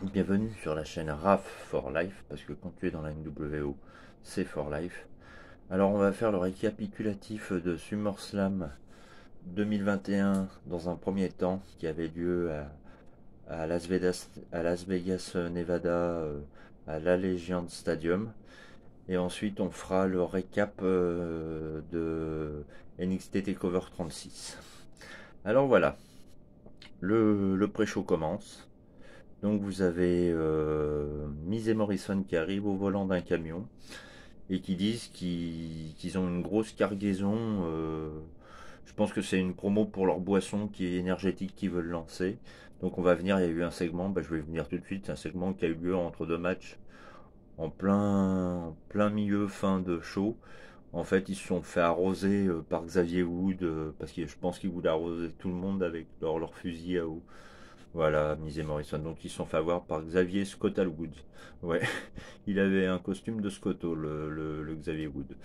Bienvenue sur la chaîne RAF for Life, parce que quand tu es dans la NWO, c'est for Life. Alors on va faire le récapitulatif de SummerSlam 2021 dans un premier temps, qui avait lieu à Las Vegas, Nevada, à l'Allegiant Stadium. Et ensuite on fera le récap de NXT TakeOver 36. Alors voilà, le pré-show commence. Donc vous avez Miz et Morrison qui arrivent au volant d'un camion et qui disent qu'ils ont une grosse cargaison. Je pense que c'est une promo pour leur boisson qui est énergétique qu'ils veulent lancer. Donc on va venir, il y a eu un segment, je vais venir tout de suite, c'est un segment qui a eu lieu entre deux matchs en plein milieu fin de show. En fait, ils se sont fait arroser par Xavier Wood parce que je pense qu'ils voulaient arroser tout le monde avec leur fusil à eau. Voilà, Miz et Morrison. Donc ils se sont fait avoir par Xavier Scott Wood. Ouais, il avait un costume de Scotto, le Xavier Wood.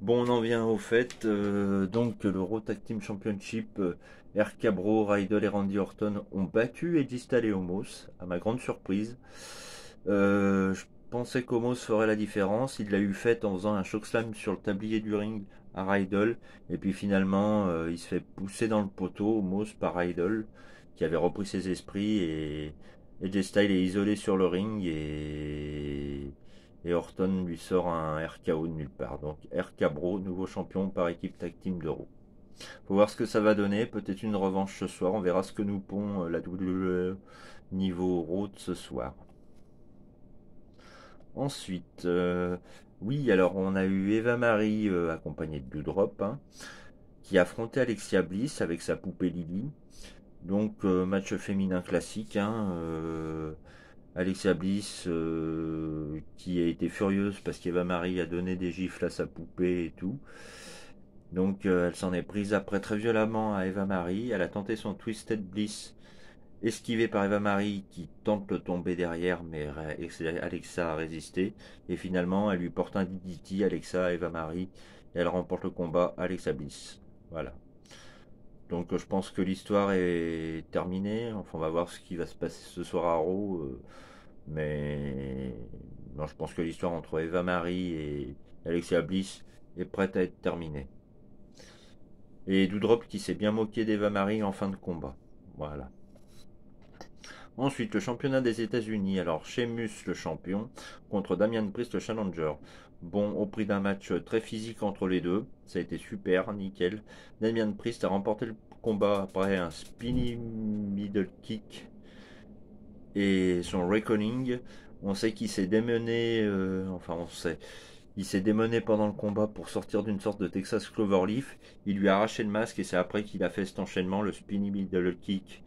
Bon, on en vient au fait. Donc le Raw Tag Team Championship, RK Bro, Riddle et Randy Orton ont battu Edgy Styles et Omos, à ma grande surprise. Je pensais qu'Omos ferait la différence. Il l'a eu fait en faisant un chokeslam sur le tablier du ring à Riddle. Et puis finalement, il se fait pousser dans le poteau, Omos, par Riddle, qui avait repris ses esprits. Et AJ Styles est isolé sur le ring. Et Orton lui sort un RKO de nulle part. Donc RK Bro, nouveau champion par équipe tag team de Raw. Faut voir ce que ça va donner. Peut-être une revanche ce soir. On verra ce que nous pond la WWE niveau Raw de ce soir. Ensuite, oui, alors on a eu Eva Marie accompagnée de Doudrop, hein, qui affrontait Alexia Bliss avec sa poupée Lily. Donc match féminin classique, hein, Alexia Bliss qui a été furieuse parce qu'Eva Marie a donné des gifles à sa poupée et tout. Donc elle s'en est prise après très violemment à Eva Marie. Elle a tenté son Twisted Bliss esquivé par Eva Marie qui tente de tomber derrière, mais Alexa a résisté. Et finalement, elle lui porte un DDT, Alexa, Eva Marie, et elle remporte le combat, Alexa Bliss. Voilà. Donc je pense que l'histoire est terminée. Enfin, on va voir ce qui va se passer ce soir à Raw. Mais non, je pense que l'histoire entre Eva Marie et Alexa Bliss est prête à être terminée. Et Doudrop qui s'est bien moqué d'Eva Marie en fin de combat. Voilà. Ensuite, le championnat des États-Unis. Alors, Sheamus, le champion, contre Damian Priest, le challenger. Bon, au prix d'un match très physique entre les deux. Ça a été super, nickel. Damian Priest a remporté le combat après un spinny middle kick et son reckoning. On sait qu'il s'est démené, on sait, il s'est démené pendant le combat pour sortir d'une sorte de Texas Cloverleaf. Il lui a arraché le masque et c'est après qu'il a fait cet enchaînement, le spinny middle kick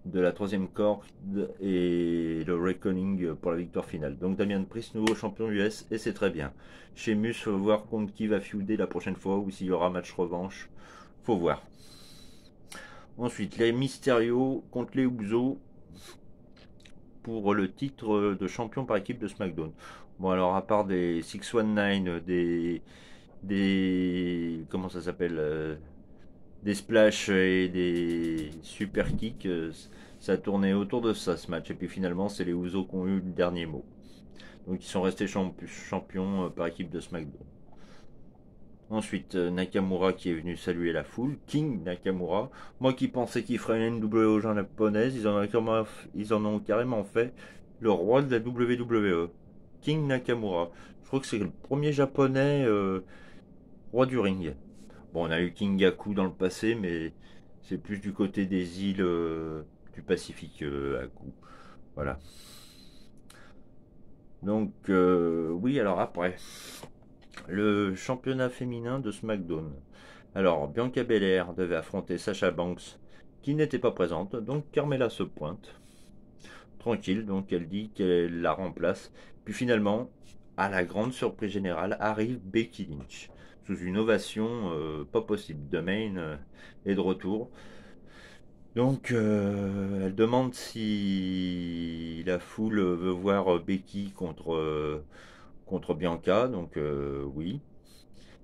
de la troisième corde et le Reckoning pour la victoire finale. Donc Damian Priest, nouveau champion US, et c'est très bien. Sheamus, faut voir contre qui va feuder la prochaine fois ou s'il y aura match revanche. Faut voir. Ensuite, les Mysterio contre les Usos pour le titre de champion par équipe de SmackDown. Bon alors à part des 619, comment ça s'appelle des splash et des super kicks, ça tournait autour de ça ce match. Et puis finalement, c'est les Usos qui ont eu le dernier mot. Donc ils sont restés champions par équipe de SmackDown. Ensuite, Nakamura qui est venu saluer la foule. King Nakamura. Moi qui pensais qu'il ferait une NWO japonaise, ils en ont carrément fait le roi de la WWE. King Nakamura. Je crois que c'est le premier japonais roi du ring. Bon, on a eu Kingaku dans le passé, mais c'est plus du côté des îles du Pacifique à coup. Voilà. Donc, oui, alors après, le championnat féminin de SmackDown. Alors, Bianca Belair devait affronter Sasha Banks, qui n'était pas présente, donc Carmella se pointe. Tranquille, donc elle dit qu'elle la remplace. Puis finalement, à la grande surprise générale, arrive Becky Lynch. Sous une ovation pas possible. The Main est de retour. Donc, elle demande si la foule veut voir Becky contre Bianca. Donc, oui.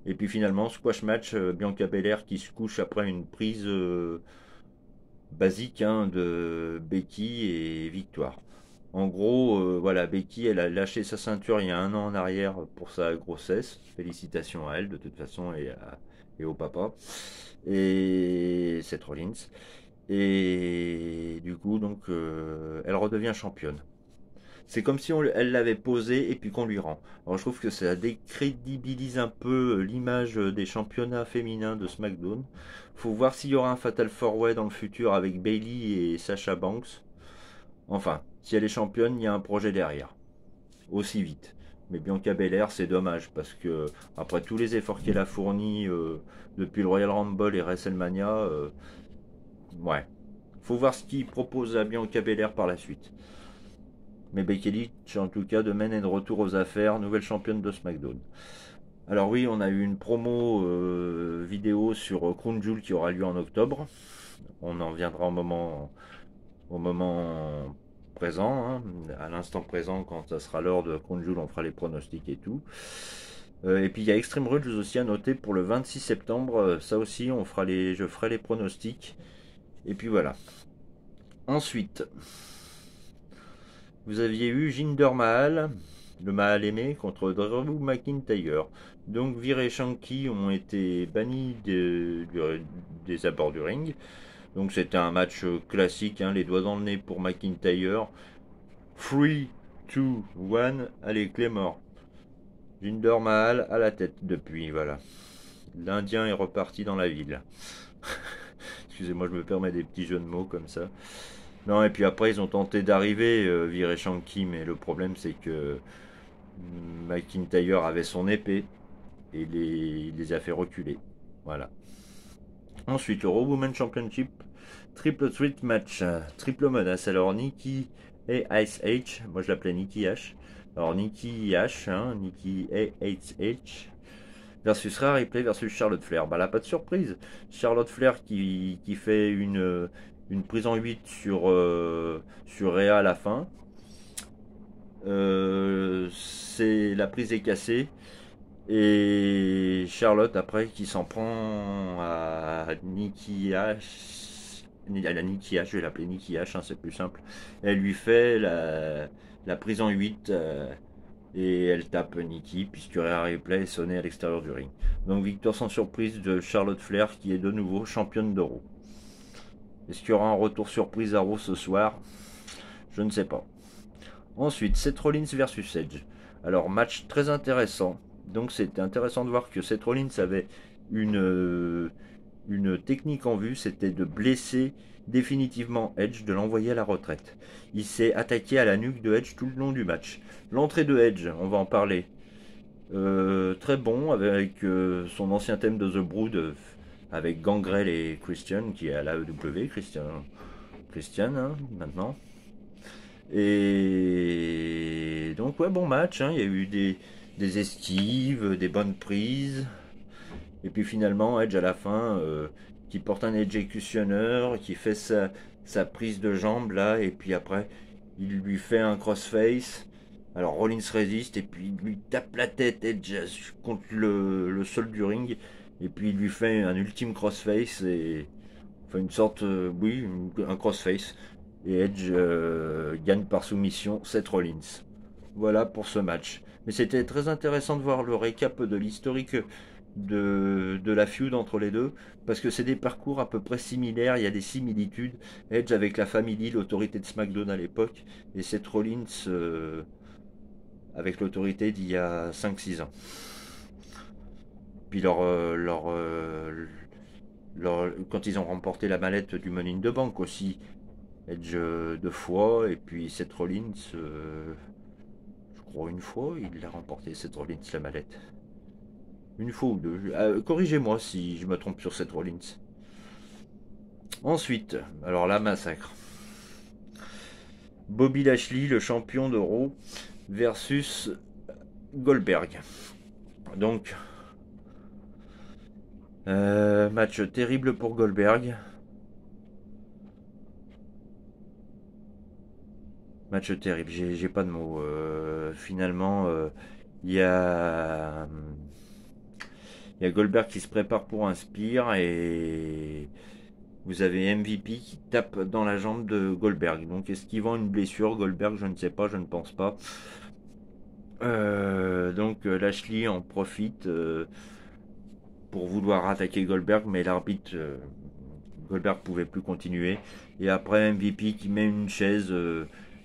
Et puis finalement, squash match, Bianca Belair qui se couche après une prise basique hein, de Becky et Victoire. En gros, voilà, Becky, elle a lâché sa ceinture il y a un an en arrière pour sa grossesse. Félicitations à elle, de toute façon, et au papa. Et Seth Rollins. Et du coup, donc, elle redevient championne. C'est comme si elle l'avait posée et puis qu'on lui rend. Alors je trouve que ça décrédibilise un peu l'image des championnats féminins de SmackDown. Faut voir s'il y aura un Fatal 4-Way dans le futur avec Bayley et Sasha Banks. Enfin, si elle est championne, il y a un projet derrière. Aussi vite. Mais Bianca Belair, c'est dommage parce que après tous les efforts qu'elle a fournis depuis le Royal Rumble et WrestleMania, ouais. Faut voir ce qu'il propose à Bianca Belair par la suite. Mais Becky Lynch, en tout cas, de est de retour aux affaires, nouvelle championne de SmackDown. Alors oui, on a eu une promo vidéo sur Crown Jewel qui aura lieu en octobre. On en viendra au moment présent, hein, à l'instant présent, quand ça sera l'heure de Crown Jewel, on fera les pronostics et tout. Et puis il y a Extreme Rules aussi à noter pour le 26 septembre. Ça aussi, je ferai les pronostics. Et puis voilà. Ensuite, vous aviez eu Jinder Mahal, le Mahal aimé, contre Drew McIntyre. Donc Vir et Shanky ont été bannis des abords du ring. Donc c'était un match classique, hein, les doigts dans le nez pour McIntyre. 3, 2, 1, allez Claymore. Jinder Mahal à la tête depuis, voilà. L'Indien est reparti dans la ville. Excusez-moi, je me permets des petits jeux de mots comme ça. Non, et puis après, ils ont tenté d'arriver, Vir et Shanky, mais le problème, c'est que McIntyre avait son épée et il les a fait reculer. Voilà. Ensuite, le Raw Women's Championship, triple threat match, triple menace. Alors, Nikki et Ice H, moi je l'appelais Nikki H. Alors, Nikki H, hein, Nikki et H versus Rhea Ripley versus Charlotte Flair. Bah là, pas de surprise. Charlotte Flair qui fait une prise en 8 sur Rhea à la fin. La prise est cassée. Et Charlotte après qui s'en prend à Nikki H. À la Nikki H, je vais l'appeler Nikki H, hein, c'est plus simple. Elle lui fait la prise en 8 et elle tape Nikki puisque Rhea Ripley est sonnée à l'extérieur du ring. Donc victoire sans surprise de Charlotte Flair qui est de nouveau championne de Raw. Est-ce qu'il y aura un retour surprise à Raw ce soir? Je ne sais pas. Ensuite, Seth Rollins versus Edge. Alors match très intéressant. Donc c'était intéressant de voir que Seth Rollins avait une technique en vue, c'était de blesser définitivement Edge, de l'envoyer à la retraite. Il s'est attaqué à la nuque de Edge tout le long du match. L'entrée de Edge, on va en parler. Très bon avec son ancien thème de The Brood avec Gangrel et Christian qui est à l'AEW, Christian hein, maintenant. Et donc ouais bon match, hein. Il y a eu des esquives, des bonnes prises. Et puis finalement Edge à la fin qui porte un executioner, qui fait sa prise de jambe là, et puis après il lui fait un crossface. Alors Rollins résiste et puis il lui tape la tête Edge contre le sol du ring. Et puis il lui fait un ultime crossface et enfin une sorte, oui, un crossface. Et Edge gagne par soumission Seth Rollins. Voilà pour ce match. Mais c'était très intéressant de voir le récap de l'historique de la feud entre les deux, parce que c'est des parcours à peu près similaires, il y a des similitudes. Edge avec la Family, l'autorité de SmackDown à l'époque, et Seth Rollins avec l'autorité d'il y a 5-6 ans. Puis quand ils ont remporté la mallette du Money in the Bank aussi, Edge 2 fois, et puis Seth Rollins, je crois une fois, il a remporté Seth Rollins la mallette. Une fois ou deux. Corrigez-moi si je me trompe sur Seth Rollins. Ensuite, alors là, massacre. Bobby Lashley, le champion de Raw, versus Goldberg. Donc, match terrible pour Goldberg. Match terrible, j'ai pas de mots. Finalement, il y a Goldberg qui se prépare pour un spear et vous avez MVP qui tape dans la jambe de Goldberg. Donc esquivant une blessure, Goldberg, je ne sais pas, je ne pense pas. Donc Lashley en profite pour vouloir attaquer Goldberg, mais l'arbitre Goldberg pouvait plus continuer. Et après MVP qui met une chaise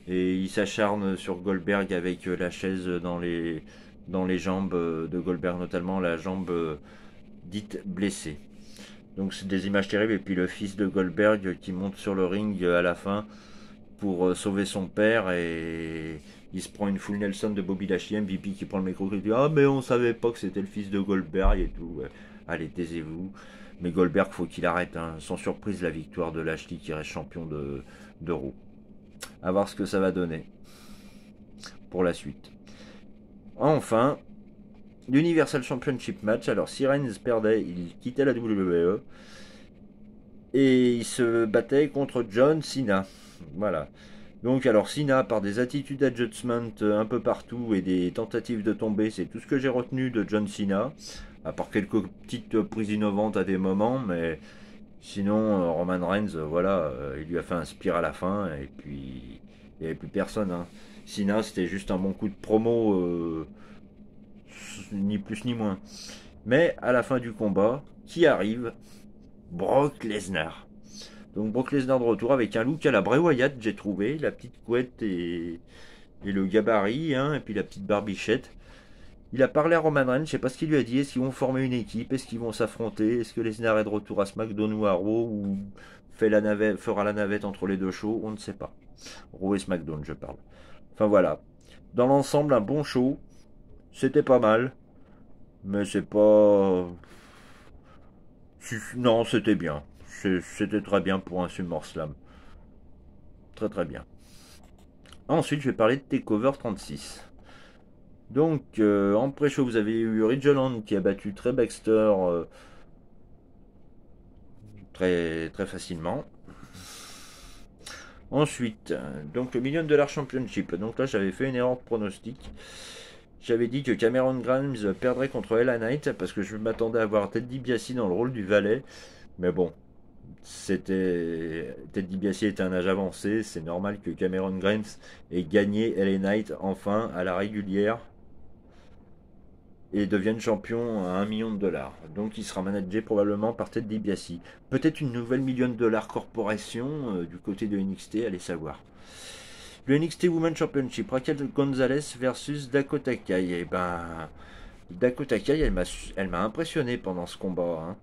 et il s'acharne sur Goldberg avec la chaise dans les jambes de Goldberg, notamment la jambe dite blessée. Donc c'est des images terribles. Et puis le fils de Goldberg qui monte sur le ring à la fin pour sauver son père et il se prend une full Nelson de Bobby Lashley, MVP qui prend le micro et dit ah mais on savait pas que c'était le fils de Goldberg et tout. Ouais. Allez taisez-vous. Mais Goldberg faut qu'il arrête. Hein. Sans surprise la victoire de Lashley qui reste champion de Raw. À voir ce que ça va donner pour la suite. Enfin, l'Universal Championship match. Alors si Reigns perdait, il quittait la WWE et il se battait contre John Cena. Voilà. Donc alors Cena, par des attitudes adjustment un peu partout et des tentatives de tomber, c'est tout ce que j'ai retenu de John Cena, à part quelques petites prises innovantes à des moments, mais sinon Roman Reigns, voilà, il lui a fait un spear à la fin et puis il n'y avait plus personne. Hein. Cena, c'était juste un bon coup de promo, ni plus ni moins. Mais à la fin du combat, qui arrive? Brock Lesnar. Donc Brock Lesnar de retour avec un look à la Bray Wyatt, j'ai trouvé, la petite couette et le gabarit, hein, et puis la petite barbichette. Il a parlé à Roman Reigns, je sais pas ce qu'il lui a dit, est-ce qu'ils vont former une équipe, est-ce qu'ils vont s'affronter, est-ce que Lesnar est de retour à SmackDown ou à Raw, ou fera la navette entre les deux shows, on ne sait pas. Raw et SmackDown, je parle. Enfin voilà. Dans l'ensemble, un bon show, c'était pas mal, mais c'est pas... Non, c'était bien. C'était très bien pour un SummerSlam. Très très bien. Ensuite, je vais parler de Takeover 36. Donc, en pré-show, vous avez eu Ridge Holland qui a battu Trey Baxter très, très facilement. Ensuite, donc le Million Dollar Championship. Donc là, j'avais fait une erreur de pronostic. J'avais dit que Cameron Grimes perdrait contre LA Knight parce que je m'attendais à voir Ted DiBiase dans le rôle du valet. Mais bon, Ted DiBiase était un âge avancé. C'est normal que Cameron Grimes ait gagné LA Knight enfin à la régulière et devienne champion à 1 million de dollars. Donc il sera managé probablement par Ted DiBiase. Peut-être une nouvelle million de dollars corporation du côté de NXT, allez savoir. Le NXT Women's Championship, Raquel Gonzalez versus Dakota Kai. Et ben, Dakota Kai, elle m'a impressionné pendant ce combat.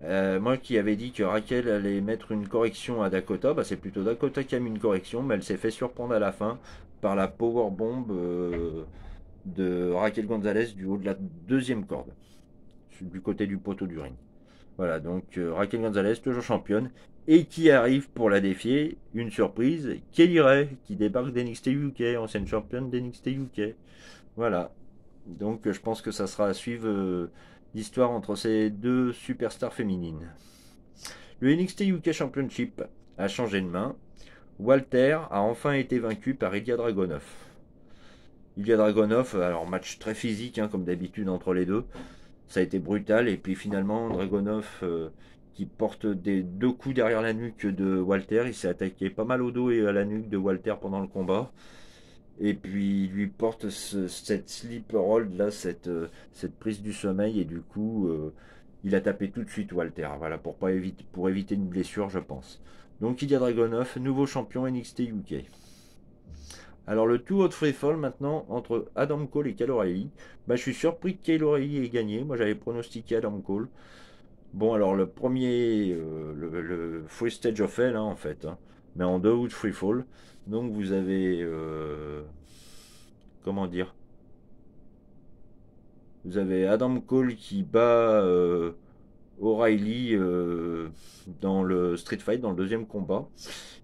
Hein. Moi qui avais dit que Raquel allait mettre une correction à Dakota, bah c'est plutôt Dakota qui a mis une correction, mais elle s'est fait surprendre à la fin par la powerbomb de Raquel Gonzalez du haut de la deuxième corde, du côté du poteau du ring. Voilà, donc Raquel Gonzalez, toujours championne, et qui arrive pour la défier, une surprise, Kelly Ray, qui débarque d'NXT UK, ancienne championne d'NXT UK. Voilà, donc je pense que ça sera à suivre l'histoire entre ces deux superstars féminines. Le NXT UK Championship a changé de main. Walter a enfin été vaincu par Ilya Dragunov. Ilya Dragunov, alors match très physique hein, comme d'habitude entre les deux. Ça a été brutal et puis finalement Dragunov qui porte deux coups derrière la nuque de Walter, il s'est attaqué pas mal au dos et à la nuque de Walter pendant le combat. Et puis il lui porte cette sleep hold là, cette prise du sommeil et du coup il a tapé tout de suite Walter. Voilà pour éviter une blessure je pense. Donc Ilya Dragunov, nouveau champion NXT UK. Alors le Two Out Free Fall maintenant entre Adam Cole et Kyle O'Reilly. Bah, je suis surpris que Kyle O'Reilly ait gagné. Moi j'avais pronostiqué Adam Cole. Bon alors le premier, le Free Stage of Hell hein, en fait. Hein. Mais en 2 Out Free Fall. Donc vous avez... comment dire? Vous avez Adam Cole qui bat O'Reilly dans le Street Fight, dans le deuxième combat.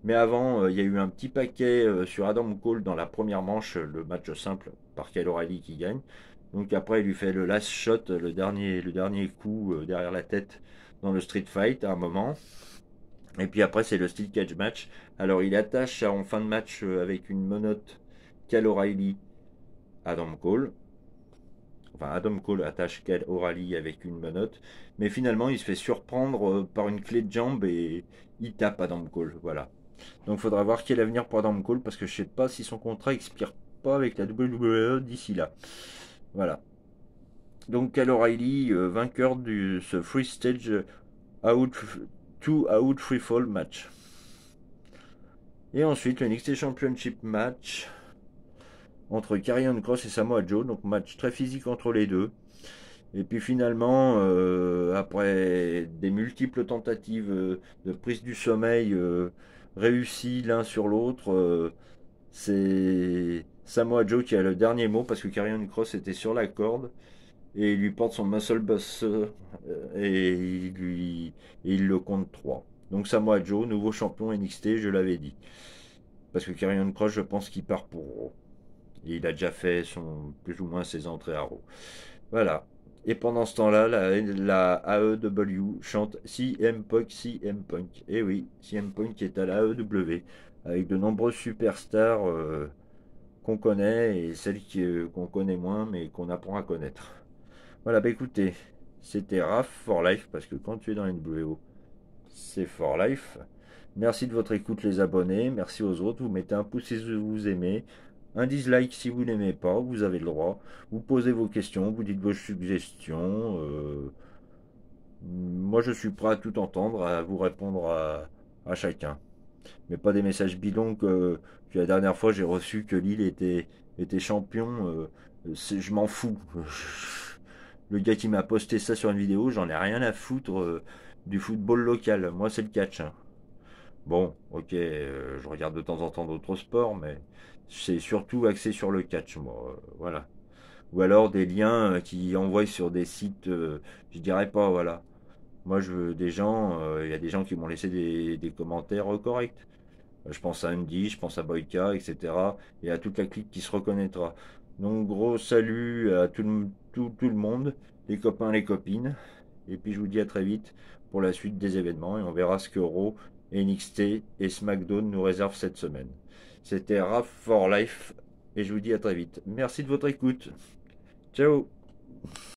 Mais avant, il y a eu un petit paquet sur Adam Cole dans la première manche, le match simple par Kyle O'Reilly qui gagne. Donc après, il lui fait le last shot, le dernier coup derrière la tête dans le Street Fight à un moment. Et puis après, c'est le Steel Cage match. Alors il attache en fin de match avec une menotte Kyle O'Reilly Adam Cole. Enfin, Adam Cole attache Kyle O'Reilly avec une menotte. Mais finalement, il se fait surprendre par une clé de jambe et il tape Adam Cole. Voilà. Donc, il faudra voir quel avenir pour Adam Cole parce que je sais pas si son contrat expire pas avec la WWE d'ici là. Voilà. Donc, Kyle O'Reilly, vainqueur de ce Free Stage out, 2 out Free Fall match. Et ensuite, le NXT Championship match entre Karrion Kross et Samoa Joe. Donc, match très physique entre les deux. Et puis finalement, après des multiples tentatives de prise du sommeil réussies l'un sur l'autre, c'est Samoa Joe qui a le dernier mot parce que Karrion Kross était sur la corde et il lui porte son muscle buster et il le compte 3. Donc Samoa Joe, nouveau champion NXT, je l'avais dit. Parce que Karrion Kross, je pense qu'il part pour Raw. Et il a déjà fait plus ou moins ses entrées à Raw. Voilà. Et pendant ce temps-là, la AEW chante CM Punk, CM Punk. Et oui, CM Punk est à la AEW, avec de nombreux superstars qu'on connaît et celles qu'on connaît moins, mais qu'on apprend à connaître. Voilà, bah écoutez, c'était Raph for Life, parce que quand tu es dans une NWO, c'est for life. Merci de votre écoute les abonnés, merci aux autres, vous mettez un pouce si vous aimez, un dislike si vous n'aimez pas, vous avez le droit, vous posez vos questions, vous dites vos suggestions, moi je suis prêt à tout entendre, à vous répondre à chacun. Mais pas des messages bidons que la dernière fois j'ai reçu que Lille était champion, je m'en fous. Le gars qui m'a posté ça sur une vidéo, j'en ai rien à foutre du football local, moi c'est le catch, hein. Bon, ok, je regarde de temps en temps d'autres sports, mais c'est surtout axé sur le catch, moi. Voilà. Ou alors des liens qui envoient sur des sites, je dirais pas, voilà. Moi, je veux des gens, il y a des gens qui m'ont laissé des commentaires corrects. Je pense à Andy, je pense à Boyka, etc. Et à toute la clique qui se reconnaîtra. Donc, gros salut à tout le monde, les copains, les copines. Et puis je vous dis à très vite pour la suite des événements et on verra ce que Raw, NXT et SmackDown nous réservent cette semaine. C'était Raph for Life et je vous dis à très vite. Merci de votre écoute. Ciao.